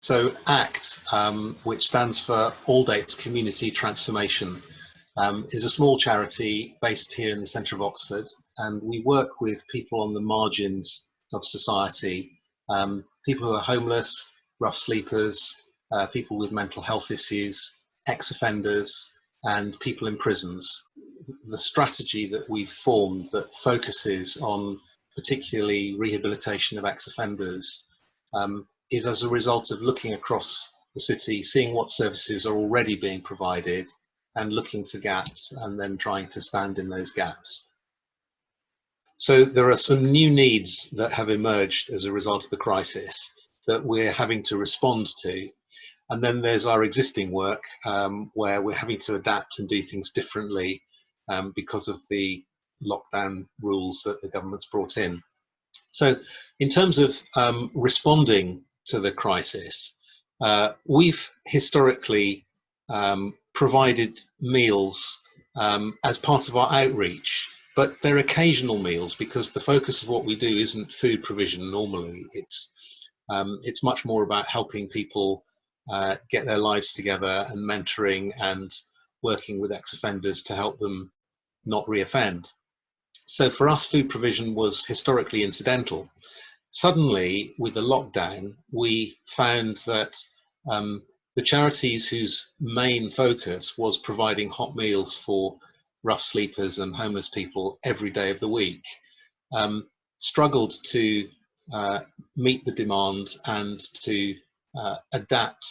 So ACT, which stands for Aldates Community Transformation, is a small charity based here in the centre of Oxford, and we work with people on the margins of society, people who are homeless, rough sleepers, people with mental health issues, ex-offenders, and people in prisons. The strategy that we've formed that focuses on particularly rehabilitation of ex-offenders is as a result of looking across the city, seeing what services are already being provided and looking for gaps and then trying to stand in those gaps. So there are some new needs that have emerged as a result of the crisis that we're having to respond to. And then there's our existing work where we're having to adapt and do things differently because of the lockdown rules that the government's brought in. So in terms of responding to the crisis, we've historically provided meals as part of our outreach, but they're occasional meals because the focus of what we do isn't food provision normally. It's much more about helping people get their lives together and mentoring and working with ex-offenders to help them not reoffend. So for us, food provision was historically incidental. Suddenly, with the lockdown, we found that the charities whose main focus was providing hot meals for rough sleepers and homeless people every day of the week struggled to meet the demand and to adapt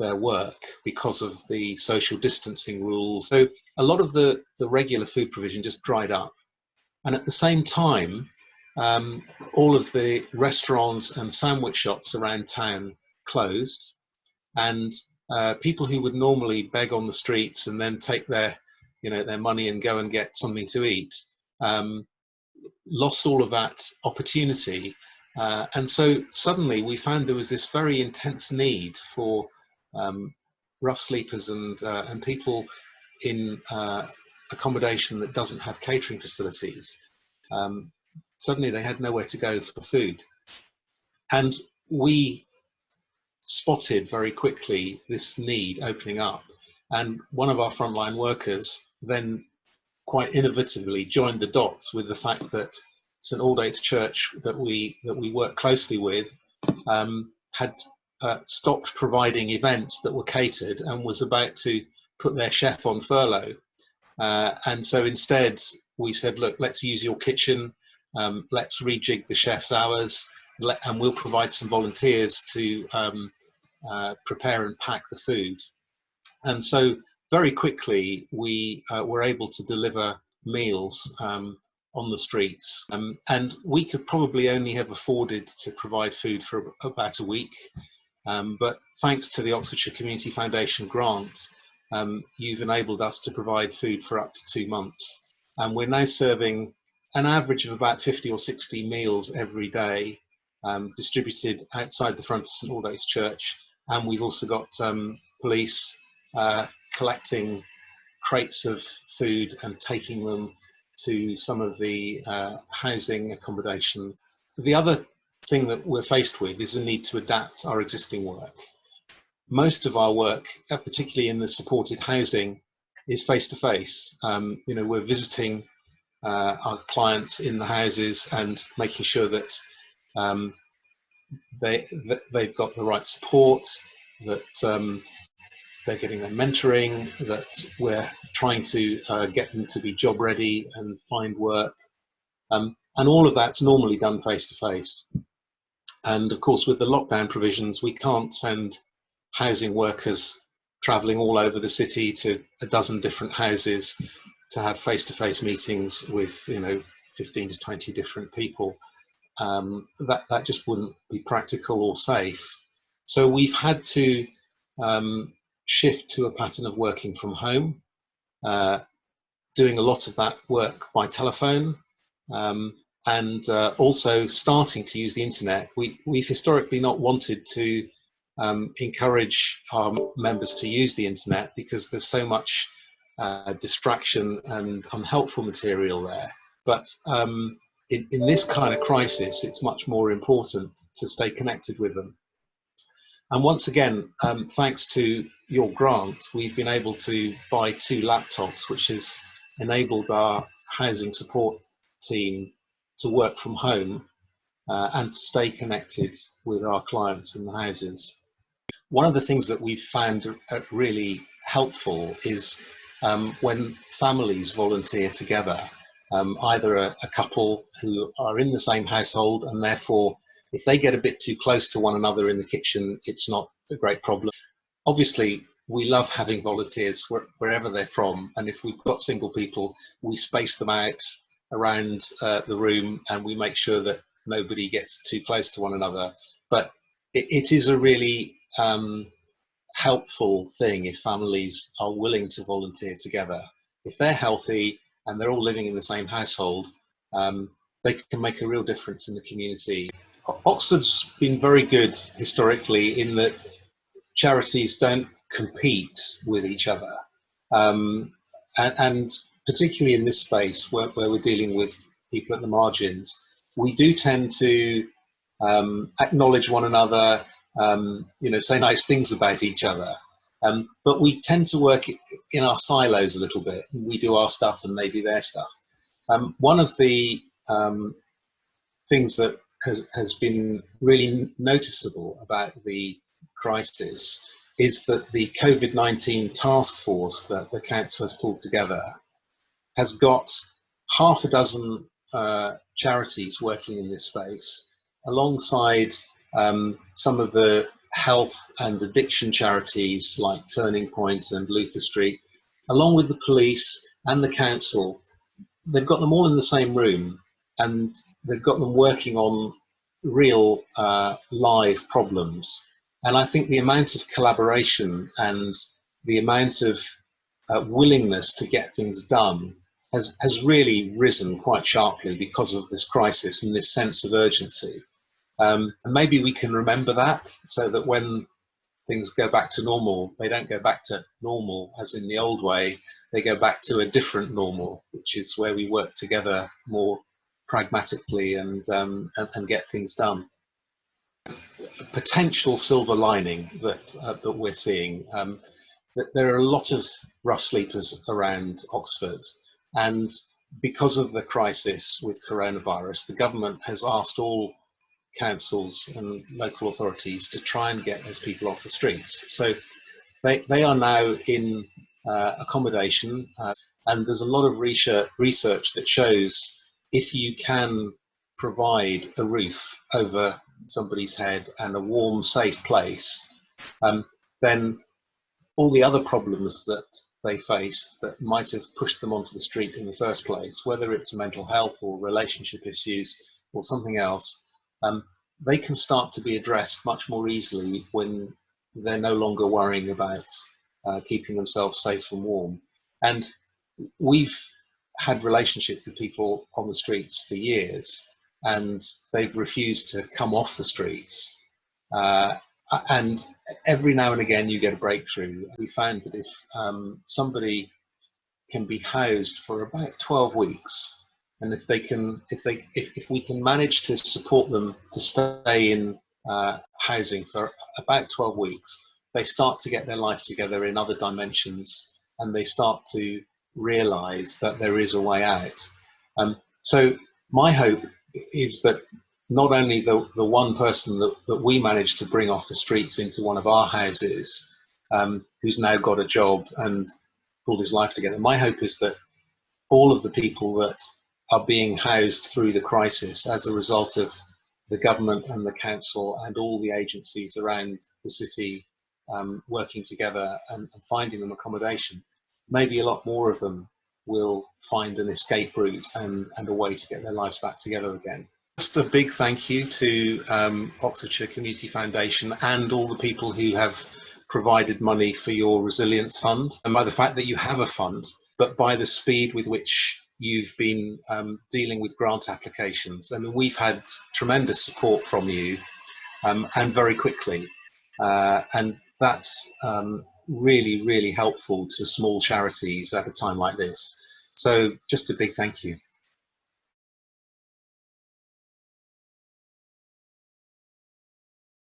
their work because of the social distancing rules. So a lot of the regular food provision just dried up. And at the same time, all of the restaurants and sandwich shops around town closed, and people who would normally beg on the streets and then take their money and go and get something to eat lost all of that opportunity. And so suddenly we found there was this very intense need for rough sleepers and people in accommodation that doesn't have catering facilities. Suddenly they had nowhere to go for food. And we spotted very quickly this need opening up. And one of our frontline workers then quite innovatively joined the dots with the fact that St Aldate's Church that we work closely with had stopped providing events that were catered and was about to put their chef on furlough. And so instead we said, look, let's use your kitchen, let's rejig the chef's hours, and we'll provide some volunteers to prepare and pack the food. And so very quickly we were able to deliver meals on the streets, and we could probably only have afforded to provide food for about a week, but thanks to the Oxfordshire Community Foundation grant, you've enabled us to provide food for up to 2 months, and we're now serving an average of about 50 or 60 meals every day, distributed outside the front of St Aldate's Church. And we've also got police collecting crates of food and taking them to some of the housing accommodation. The other thing that we're faced with is a need to adapt our existing work. Most of our work, particularly in the supported housing, is face-to-face. We're visiting our clients in the houses and making sure that they've got the right support, that they're getting their mentoring, that we're trying to get them to be job ready and find work. And all of that's normally done face-to-face. And of course, with the lockdown provisions, we can't send housing workers traveling all over the city to a dozen different houses to have face-to-face meetings with 15 to 20 different people. That just wouldn't be practical or safe. So we've had to shift to a pattern of working from home, doing a lot of that work by telephone, and also starting to use the internet. We've historically not wanted to encourage our members to use the internet because there's so much distraction and unhelpful material there. But in this kind of crisis, it's much more important to stay connected with them. And once again, thanks to your grant, we've been able to buy 2 laptops, which has enabled our housing support team to work from home and to stay connected with our clients in the houses. One of the things that we've found really helpful is when families volunteer together, either a couple who are in the same household, and therefore if they get a bit too close to one another in the kitchen, it's not a great problem. Obviously, we love having volunteers wherever they're from, and if we've got single people, we space them out around the room and we make sure that nobody gets too close to one another. But it is a really helpful thing if families are willing to volunteer together. If they're healthy and they're all living in the same household, they can make a real difference in the community. Oxford's been very good historically in that charities don't compete with each other. And particularly in this space where we're dealing with people at the margins, we do tend to acknowledge one another, say nice things about each other. But we tend to work in our silos a little bit. We do our stuff and they do their stuff. One of the things that has been really noticeable about the crisis is that the COVID-19 task force that the council has pulled together has got half a dozen charities working in this space, alongside some of the health and addiction charities like Turning Point and Luther Street, along with the police and the council. They've got them all in the same room, and they've got them working on real live problems. And I think the amount of collaboration and the amount of willingness to get things done has really risen quite sharply because of this crisis and this sense of urgency. And maybe we can remember that, so that when things go back to normal, they don't go back to normal as in the old way, they go back to a different normal, which is where we work together more pragmatically and get things done. A potential silver lining that we're seeing, that there are a lot of rough sleepers around Oxford, and because of the crisis with coronavirus, the government has asked all councils and local authorities to try and get those people off the streets. So they are now in accommodation, and there's a lot of research that shows if you can provide a roof over somebody's head and a warm, safe place, then all the other problems that they face that might have pushed them onto the street in the first place, whether it's mental health or relationship issues or something else, they can start to be addressed much more easily when they're no longer worrying about keeping themselves safe and warm. And we've had relationships with people on the streets for years, and they've refused to come off the streets. And every now and again you get a breakthrough. We found that if somebody can be housed for about 12 weeks, and if we can manage to support them to stay in housing for about 12 weeks, they start to get their life together in other dimensions, and they start to realize that there is a way out. So my hope is that not only the one person that we managed to bring off the streets into one of our houses, who's now got a job and pulled his life together, my hope is that all of the people that are being housed through the crisis as a result of the government and the council and all the agencies around the city working together and finding them accommodation, maybe a lot more of them will find an escape route and a way to get their lives back together again. Just a big thank you to Oxfordshire Community Foundation and all the people who have provided money for your resilience fund, and by the fact that you have a fund, but by the speed with which you've been dealing with grant applications. I mean, we've had tremendous support from you, and very quickly, and that's really, really helpful to small charities at a time like this. So just a big thank you.